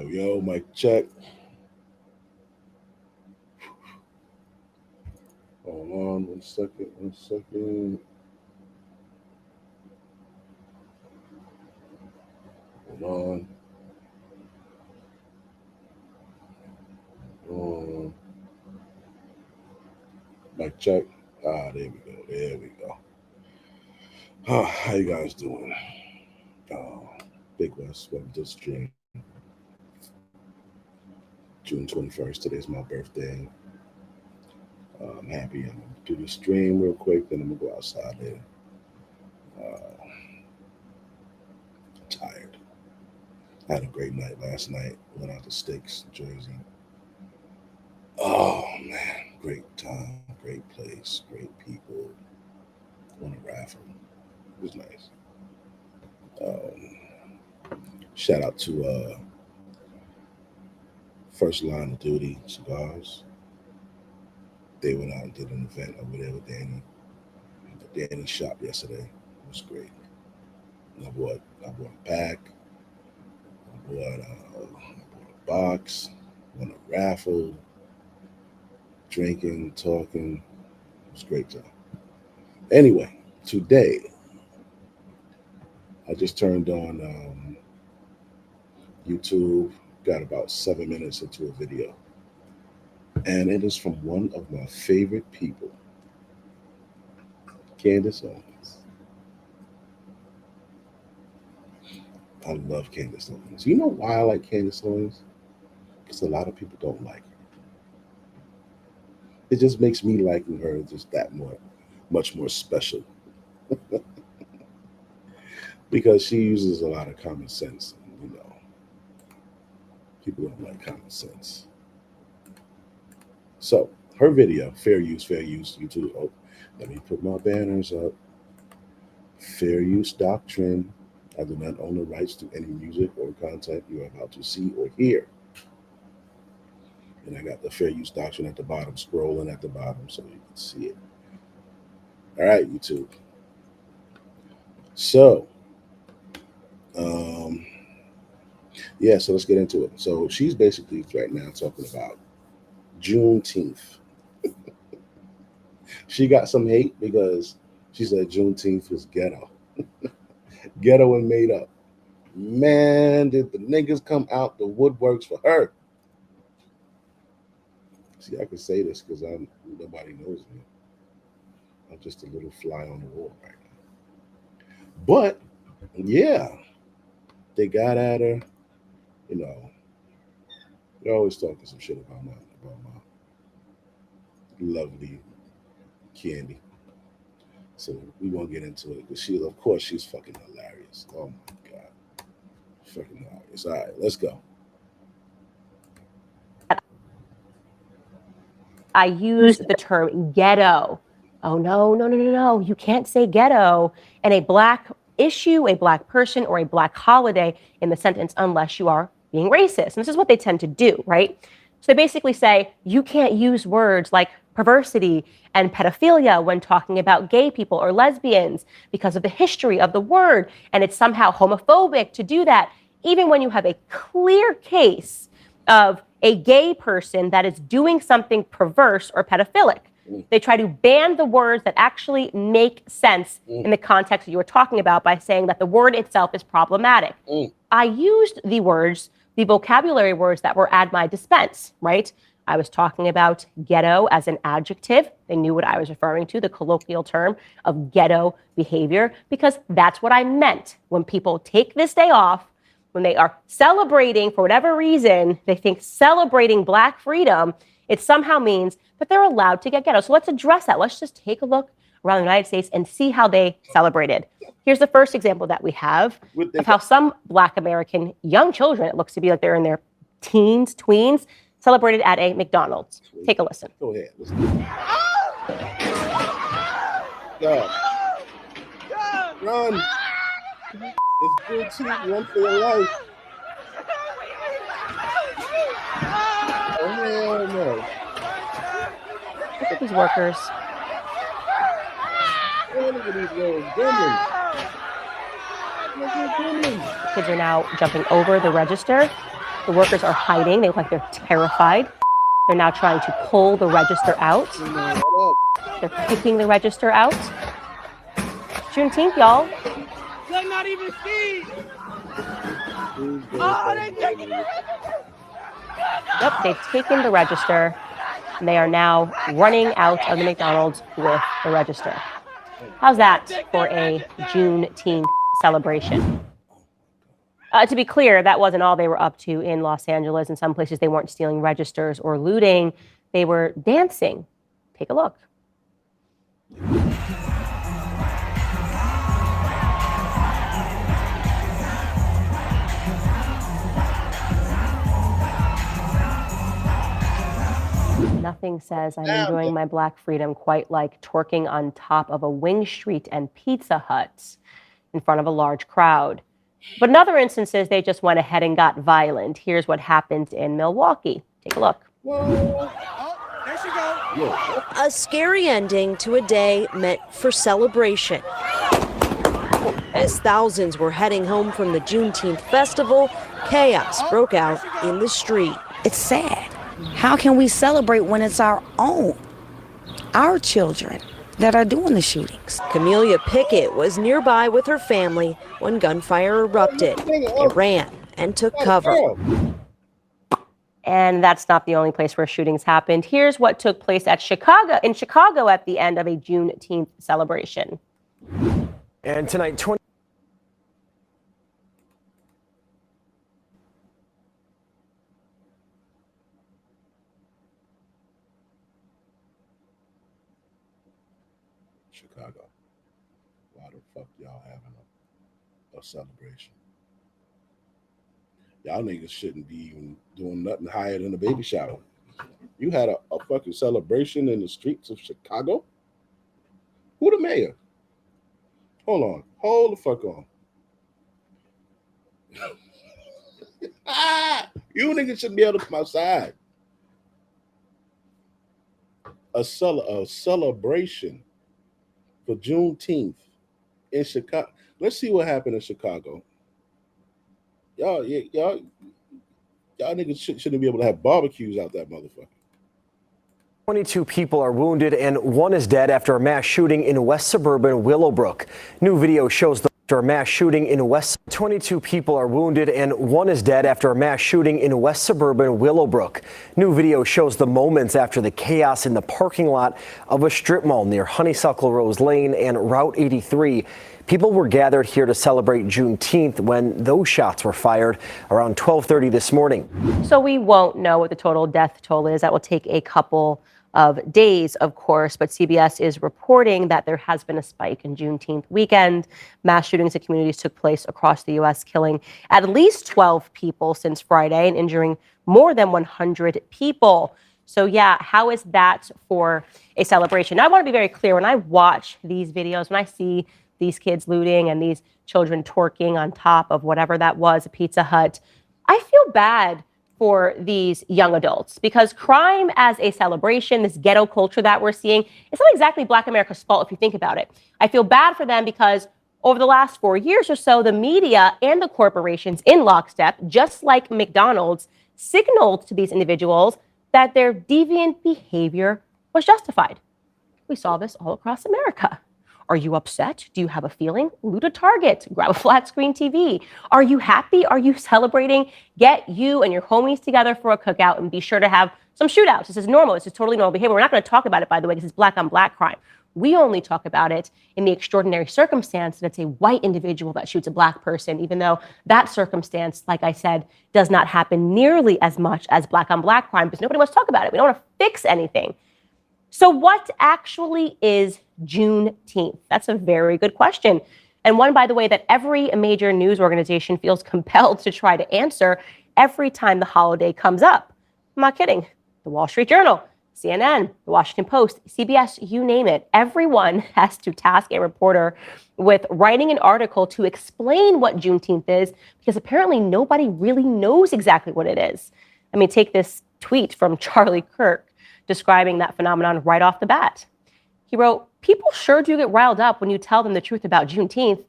Yo, mic check. Hold on 1 second. Hold on. Mic check. There we go. How you guys doing? Oh, Big West, welcome to the stream. June 21st, today's my birthday. I'm happy. I'm going to do the stream real quick, then I'm going to go outside later. Tired. I had a great night last night. Went out to Sticks, Jersey. Oh, man. Great time, great place, great people. Won a raffle. It was nice. Shout out to First Line of Duty Cigars. They went out and did an event over there with Danny. Danny's shop yesterday. It was great. And I bought a pack. I bought a box. Won a raffle. Drinking, talking. It was a great time. Anyway, today I just turned on YouTube. Got about 7 minutes into a video. And it is from one of my favorite people, Candace Owens. I love Candace Owens. You know why I like Candace Owens? Because a lot of people don't like her. It just makes me liking her just that much more special. Because she uses a lot of common sense. You know, people don't like common sense. So her video, fair use, YouTube. Oh, let me put my banners up. Fair use doctrine. I do not own the rights to any music or content you are about to see or hear. And I got the fair use doctrine at the bottom, scrolling at the bottom so you can see it. All right, YouTube. So, so let's get into it. So she's basically right now talking about Juneteenth. She got some hate because she said Juneteenth was ghetto. Ghetto and made up. Man, did the niggas come out the woodworks for her. See, I can say this because nobody knows me. I'm just a little fly on the wall right now. But, yeah, they got at her. You know, they're always talking some shit about my lovely Candy. So we won't get into it. But of course, she's fucking hilarious. Oh my God. Fucking hilarious. All right, let's go. I used the term ghetto. Oh, no. You can't say ghetto and a black issue, a black person, or a black holiday in the sentence unless you are being racist. And this is what they tend to do, right? So they basically say you can't use words like perversity and pedophilia when talking about gay people or lesbians because of the history of the word. And it's somehow homophobic to do that, even when you have a clear case of a gay person that is doing something perverse or pedophilic. They try to ban the words that actually make sense in the context that you were talking about by saying that the word itself is problematic. I used the vocabulary words that were at my dispense, right? I was talking about ghetto as an adjective. They knew what I was referring to, the colloquial term of ghetto behavior, because that's what I meant. When people take this day off, when they are celebrating, for whatever reason, they think celebrating Black freedom, it somehow means that they're allowed to get ghetto. So let's address that. Let's just take a look around the United States and see how they celebrated. Here's the first example that we have of how some Black American young children, it looks to be like they're in their teens, tweens, celebrated at a McDonald's. Take a listen. Go ahead. Let's do it. Go. Run. It's good to run for your life. Oh, hell no. Look at these workers. Oh, look at these little gremlins. Look at gremlins. Kids are now jumping over the register The workers are hiding. They look like they're terrified. They're now trying to pull the register out. They're kicking the register out. Juneteenth, y'all. They're not even see. Oh, they taking the register. Yep, they've taken the register, and they are now running out of the McDonald's with the register. How's that for a Juneteenth celebration? To be clear, that wasn't all they were up to in Los Angeles. In some places, they weren't stealing registers or looting. They were dancing. Take a look. Nothing says I'm enjoying my Black freedom quite like twerking on top of a Wing Street and Pizza Hut in front of a large crowd. But in other instances, they just went ahead and got violent. Here's what happened in Milwaukee. Take a look. Oh, there she goes. A scary ending to a day meant for celebration. As thousands were heading home from the Juneteenth festival, chaos broke out in the street. It's sad. How can we celebrate when it's our own, our children that are doing the shootings? Camelia Pickett was nearby with her family when gunfire erupted. They ran and took cover. And that's not the only place where shootings happened. Here's what took place in Chicago at the end of a Juneteenth celebration. And tonight, Chicago. Why the fuck y'all having a celebration? Y'all niggas shouldn't be even doing nothing higher than a baby shower. You had a fucking celebration in the streets of Chicago? Who the mayor? Hold on. Hold the fuck on. You niggas shouldn't be able to come outside. A celebration for Juneteenth in Chicago. Let's see what happened in Chicago. Y'all niggas shouldn't be able to have barbecues out that motherfucker. 22 people are wounded and one is dead after a mass shooting in West Suburban Willowbrook. New video shows after a mass shooting in 22 people are wounded and one is dead after a mass shooting in West Suburban Willowbrook. New video shows the moments after the chaos in the parking lot of a strip mall near Honeysuckle Rose Lane and Route 83. People were gathered here to celebrate Juneteenth when those shots were fired around 12:30 this morning. So we won't know what the total death toll is. That will take a couple of days, of course, but CBS is reporting that there has been a spike in Juneteenth weekend. Mass shootings in communities took place across the U.S., killing at least 12 people since Friday and injuring more than 100 people. So yeah, how is that for a celebration? Now, I want to be very clear. When I watch these videos, when I see these kids looting and these children twerking on top of whatever that was, a Pizza Hut, I feel bad for these young adults because crime as a celebration, this ghetto culture that we're seeing, it's not exactly Black America's fault if you think about it. I feel bad for them because over the last 4 years or so, the media and the corporations in lockstep, just like McDonald's, signaled to these individuals that their deviant behavior was justified. We saw this all across America. Are you upset? Do you have a feeling? Loot a Target, grab a flat screen TV. Are you happy? Are you celebrating? Get you and your homies together for a cookout and be sure to have some shootouts. This is normal. This is totally normal behavior. We're not going to talk about it, by the way. This is Black on Black crime. We only talk about it in the extraordinary circumstance that it's a white individual that shoots a Black person, even though that circumstance, like I said, does not happen nearly as much as Black on Black crime because nobody wants to talk about it. We don't want to fix anything. So what actually is Juneteenth? That's a very good question. And one, by the way, that every major news organization feels compelled to try to answer every time the holiday comes up. I'm not kidding. The Wall Street Journal, CNN, the Washington Post, CBS, you name it. Everyone has to task a reporter with writing an article to explain what Juneteenth is because apparently nobody really knows exactly what it is. I mean, take this tweet from Charlie Kirk describing that phenomenon right off the bat. He wrote, "People sure do get riled up when you tell them the truth about Juneteenth.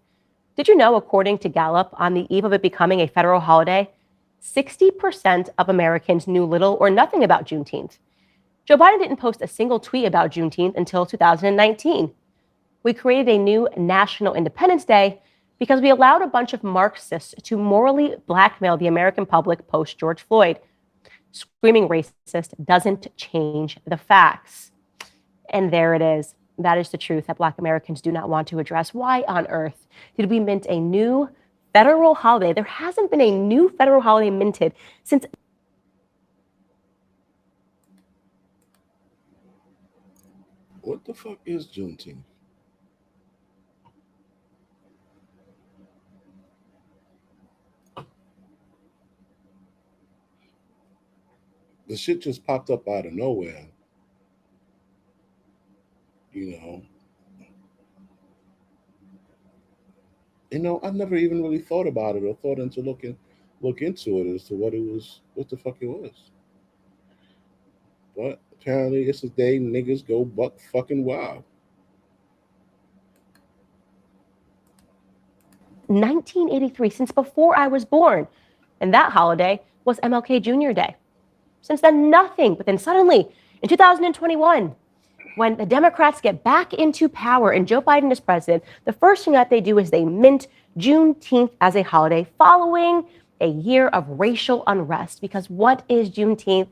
Did you know, according to Gallup, on the eve of it becoming a federal holiday, 60% of Americans knew little or nothing about Juneteenth. Joe Biden didn't post a single tweet about Juneteenth until 2019. We created a new National Independence Day because we allowed a bunch of Marxists to morally blackmail the American public post George Floyd. Screaming racist doesn't change the facts. And there it is. That is the truth that Black Americans do not want to address. Why on earth did we mint a new federal holiday? There hasn't been a new federal holiday minted since. What the fuck is Juneteenth? The shit just popped up out of nowhere. You know, I never even really thought about it or thought into look into it as to what the fuck it was. But apparently it's a day niggas go buck fucking wild. 1983, since before I was born. And that holiday was MLK Jr. Day. Since then, nothing. But then suddenly, in 2021, when the Democrats get back into power and Joe Biden is president, the first thing that they do is they mint Juneteenth as a holiday following a year of racial unrest. Because what is Juneteenth?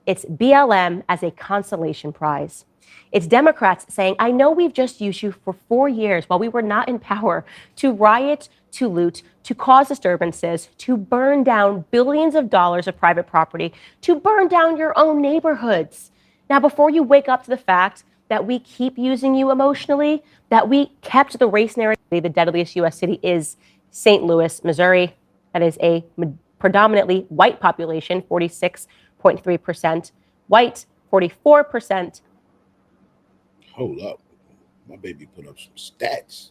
It's BLM as a consolation prize. It's Democrats saying, I know we've just used you for 4 years while we were not in power to riot, to loot, to cause disturbances, to burn down billions of dollars of private property, to burn down your own neighborhoods. Now, before you wake up to the fact that we keep using you emotionally, that we kept the race narrative, the deadliest U.S. city is St. Louis, Missouri. That is a predominantly white population, 46.3%, white, 44%. Hold up. My baby put up some stats.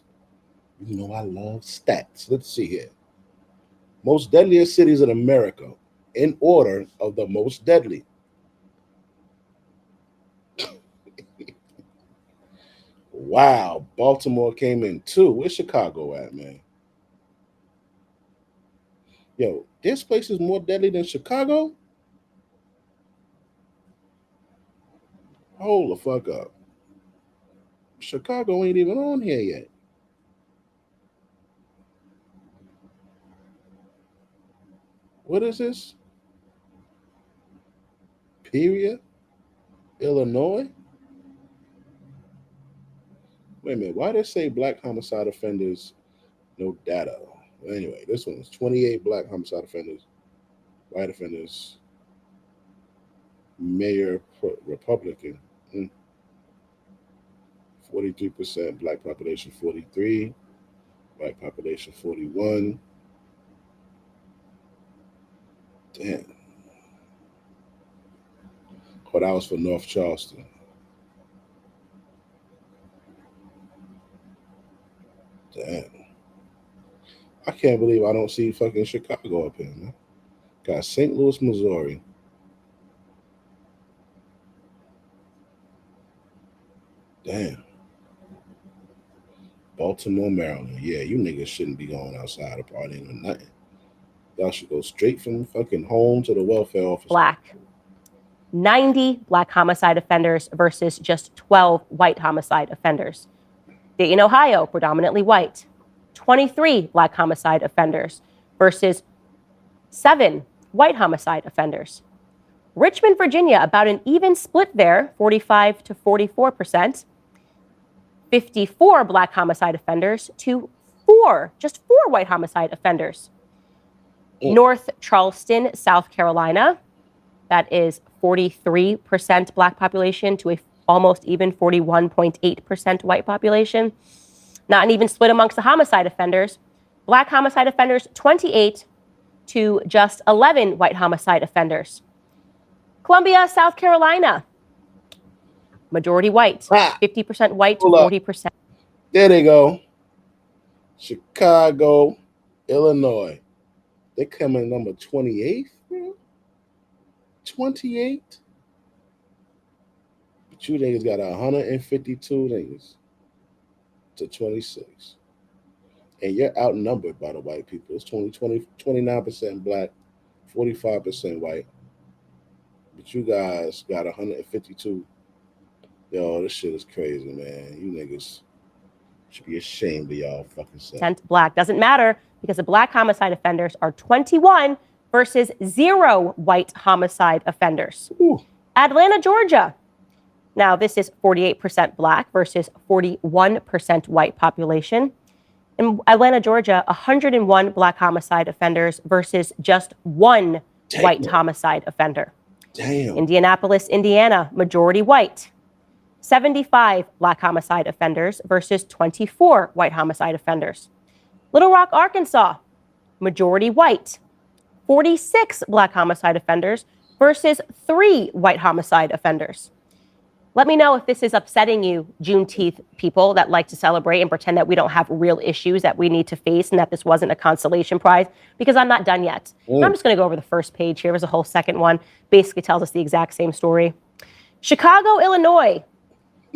You know I love stats. Let's see here. Most deadliest cities in America in order of the most deadly. Wow. Baltimore came in 2. Where's Chicago at, man? Yo, this place is more deadly than Chicago? Hold the fuck up. Chicago ain't even on here yet. What is this? Peoria, Illinois? Wait a minute. Why did it say black homicide offenders? No data. Well, anyway, this one is 28 black homicide offenders, white offenders, mayor Republican, 43%, black population 43, white population 41. Damn. Oh, that was for North Charleston. Damn. I can't believe I don't see fucking Chicago up here, man. Got St. Louis, Missouri. Damn. Baltimore, Maryland. Yeah, you niggas shouldn't be going outside or partying or nothing. Y'all should go straight from fucking home to the welfare office. Black. 90 black homicide offenders versus just 12 white homicide offenders. Dayton, Ohio, predominantly white. 23 black homicide offenders versus 7 white homicide offenders. Richmond, Virginia, about an even split there, 45 to 44%. 54 black homicide offenders to just four white homicide offenders. North Charleston, South Carolina, that is 43% black population to a almost even 41.8% white population. Not an even split amongst the homicide offenders. Black homicide offenders, 28 to just 11 white homicide offenders. Columbia, South Carolina, majority white, 50% white to 40%. There they go. Chicago, Illinois. They come in number 28th, bro. 28? But you niggas got 152 niggas to 26. And you're outnumbered by the white people. It's 29% black, 45% white. But you guys got 152. Yo, this shit is crazy, man. You niggas should be ashamed of y'all fucking self. Black. Doesn't matter because the black homicide offenders are 21 versus 0 white homicide offenders. Ooh. Atlanta, Georgia. Now, this is 48% black versus 41% white population. In Atlanta, Georgia, 101 black homicide offenders versus just 1 white homicide offender. Damn. Indianapolis, Indiana, majority white. 75 black homicide offenders versus 24 white homicide offenders. Little Rock, Arkansas, majority white. 46 black homicide offenders versus 3 white homicide offenders. Let me know if this is upsetting you, Juneteenth people that like to celebrate and pretend that we don't have real issues that we need to face and that this wasn't a consolation prize, because I'm not done yet. I'm just going to go over the first page here. There's a whole second one. Basically tells us the exact same story. Chicago, Illinois.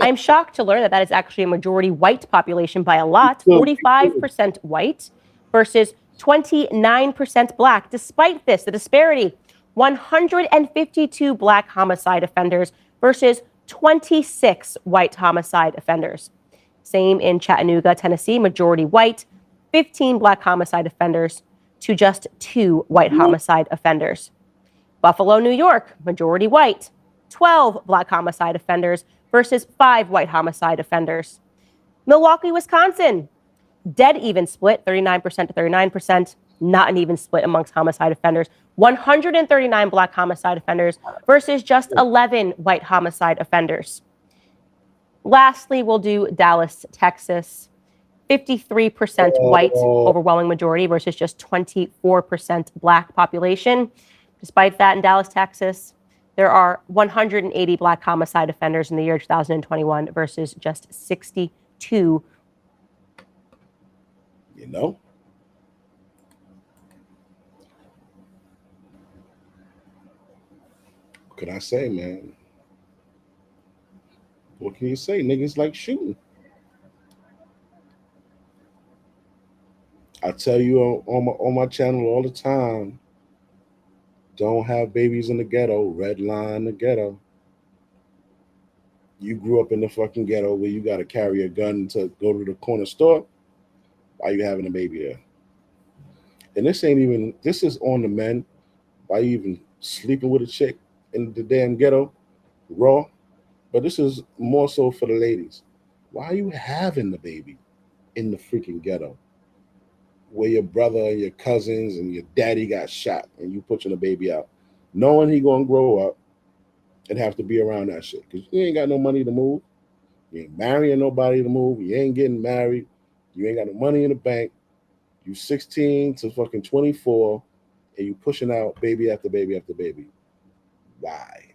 I'm shocked to learn that that is actually a majority white population by a lot, 45% white versus 29% black. Despite this, the disparity, 152 black homicide offenders versus 26 white homicide offenders. Same in Chattanooga, Tennessee, majority white, 15 black homicide offenders to just 2 white homicide offenders. Buffalo, New York, majority white, 12 black homicide offenders versus 5 white homicide offenders. Milwaukee, Wisconsin, dead even split, 39% to 39%, not an even split amongst homicide offenders. 139 black homicide offenders versus just 11 white homicide offenders. Lastly, we'll do Dallas, Texas. 53% white, overwhelming majority versus just 24% black population. Despite that, in Dallas, Texas, there are 180 black homicide offenders in the year 2021 versus just 62. You know? What can I say, man? What can you say? Niggas like shooting. I tell you on my channel all the time, don't have babies in the ghetto, red line the ghetto. You grew up in the fucking ghetto where you got to carry a gun to go to the corner store. Why you having a baby there? And this is on the men. Why you even sleeping with a chick in the damn ghetto, raw? But this is more so for the ladies. Why are you having the baby in the freaking ghetto? Where your brother and your cousins and your daddy got shot and you pushing the baby out, knowing he gonna grow up and have to be around that shit. Because you ain't got no money to move. You ain't marrying nobody to move. You ain't getting married. You ain't got no money in the bank. You 16 to fucking 24 and you pushing out baby after baby after baby. Why?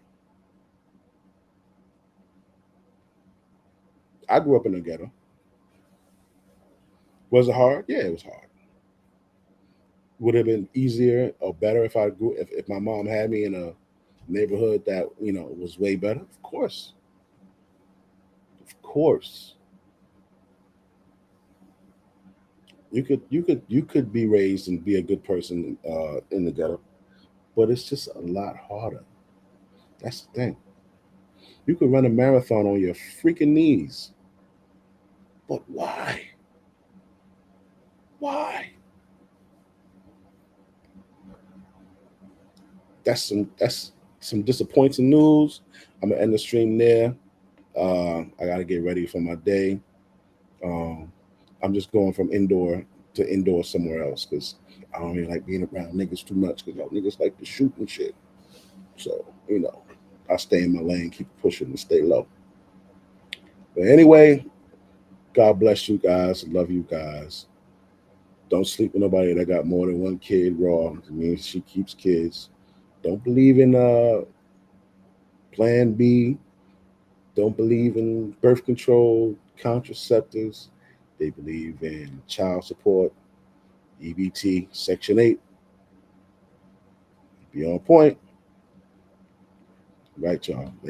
I grew up in the ghetto. Was it hard? Yeah, it was hard. Would it have been easier or better if if my mom had me in a neighborhood that, you know, was way better? Of course. Of course. You could be raised and be a good person in the ghetto, but it's just a lot harder. That's the thing. You could run a marathon on your freaking knees. But why? Why? That's some disappointing news. I'm gonna end the stream there. I gotta get ready for my day. I'm just going from indoor to indoor somewhere else because I don't really like being around niggas too much because niggas like to shoot and shit. So, you know, I stay in my lane, keep pushing and stay low. But anyway, God bless you guys. Love you guys. Don't sleep with nobody that got more than one kid raw. It means she keeps kids. Don't believe in Plan B. Don't believe in birth control, contraceptives. They believe in child support, EBT, Section 8. Be on point. Right, y'all.